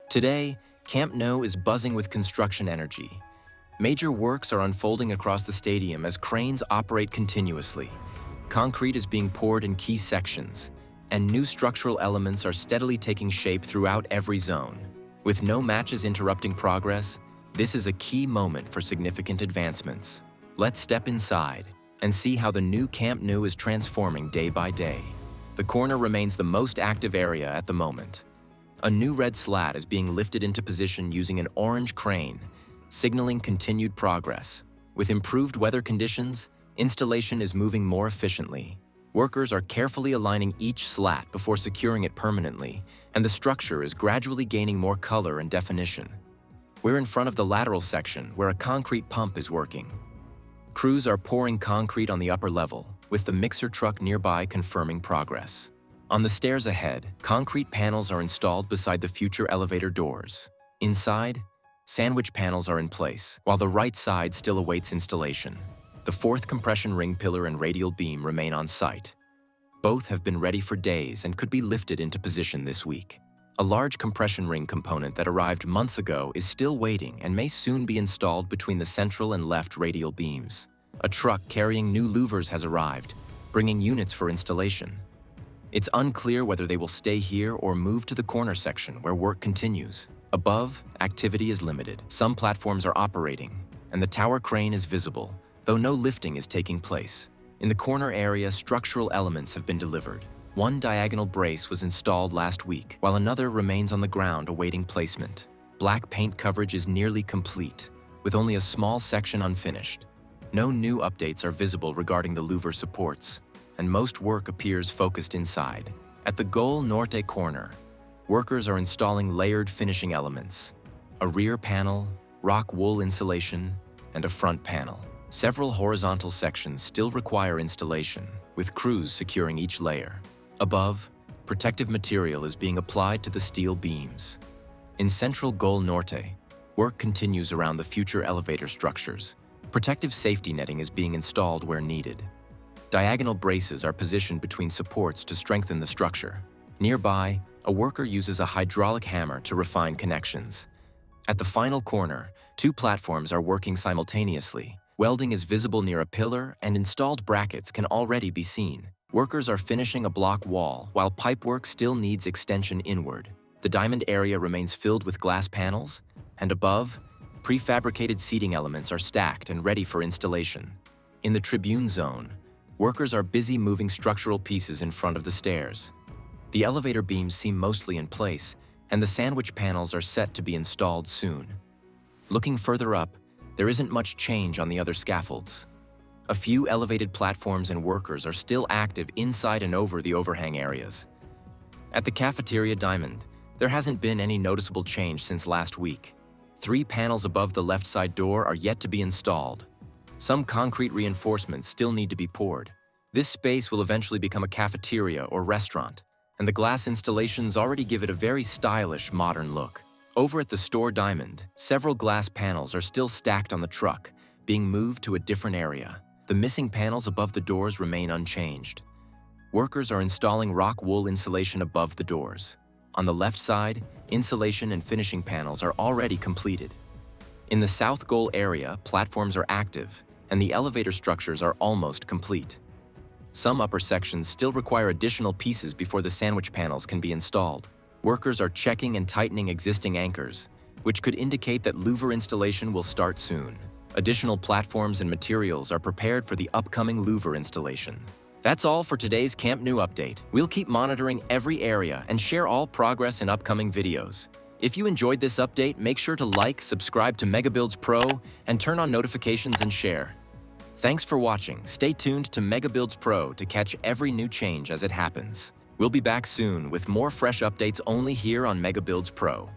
Today, Camp Nou is buzzing with construction energy. Major works are unfolding across the stadium as cranes operate continuously. Concrete is being poured in key sections, and new structural elements are steadily taking shape throughout every zone. With no matches interrupting progress, this is a key moment for significant advancements. Let's step inside and see how the new Camp Nou is transforming day by day. The corner remains the most active area at the moment. A new red slat is being lifted into position using an orange crane, signaling continued progress. With improved weather conditions, installation is moving more efficiently. Workers are carefully aligning each slat before securing it permanently, and the structure is gradually gaining more color and definition. We're in front of the lateral section where a concrete pump is working. Crews are pouring concrete on the upper level, with the mixer truck nearby confirming progress. On the stairs ahead, concrete panels are installed beside the future elevator doors. Inside, sandwich panels are in place, while the right side still awaits installation. The fourth compression ring pillar and radial beam remain on site. Both have been ready for days and could be lifted into position this week. A large compression ring component that arrived months ago is still waiting and may soon be installed between the central and left radial beams. A truck carrying new louvers has arrived, bringing units for installation. It's unclear whether they will stay here or move to the corner section where work continues. Above, activity is limited. Some platforms are operating, and the tower crane is visible, though no lifting is taking place. In the corner area, structural elements have been delivered. One diagonal brace was installed last week, while another remains on the ground awaiting placement. Black paint coverage is nearly complete, with only a small section unfinished. No new updates are visible regarding the louver supports, and most work appears focused inside. At the Gol Norte corner, workers are installing layered finishing elements: a rear panel, rock wool insulation, and a front panel. Several horizontal sections still require installation, with crews securing each layer. Above, protective material is being applied to the steel beams. In central Gol Norte, work continues around the future elevator structures. Protective safety netting is being installed where needed. Diagonal braces are positioned between supports to strengthen the structure. Nearby, a worker uses a hydraulic hammer to refine connections. At the final corner, two platforms are working simultaneously. Welding is visible near a pillar, and installed brackets can already be seen. Workers are finishing a block wall, while pipework still needs extension inward. The diamond area remains filled with glass panels, and above, prefabricated seating elements are stacked and ready for installation. In the Tribune zone, workers are busy moving structural pieces in front of the stairs. The elevator beams seem mostly in place, and the sandwich panels are set to be installed soon. Looking further up, there isn't much change on the other scaffolds. A few elevated platforms and workers are still active inside and over the overhang areas. At the Cafeteria Diamond, there hasn't been any noticeable change since last week. 3 panels above the left side door are yet to be installed. Some concrete reinforcements still need to be poured. This space will eventually become a cafeteria or restaurant, and the glass installations already give it a very stylish, modern look. Over at the Store Diamond, several glass panels are still stacked on the truck, being moved to a different area. The missing panels above the doors remain unchanged. Workers are installing rock wool insulation above the doors. On the left side, insulation and finishing panels are already completed. In the South Gol area, platforms are active, and the elevator structures are almost complete. Some upper sections still require additional pieces before the sandwich panels can be installed. Workers are checking and tightening existing anchors, which could indicate that louver installation will start soon. Additional platforms and materials are prepared for the upcoming louver installation. That's all for today's Camp Nou update. We'll keep monitoring every area and share all progress in upcoming videos. If you enjoyed this update, make sure to like, subscribe to MegaBuilds Pro, and turn on notifications and share. Thanks for watching. Stay tuned to MegaBuilds Pro to catch every new change as it happens. We'll be back soon with more fresh updates only here on MegaBuilds Pro.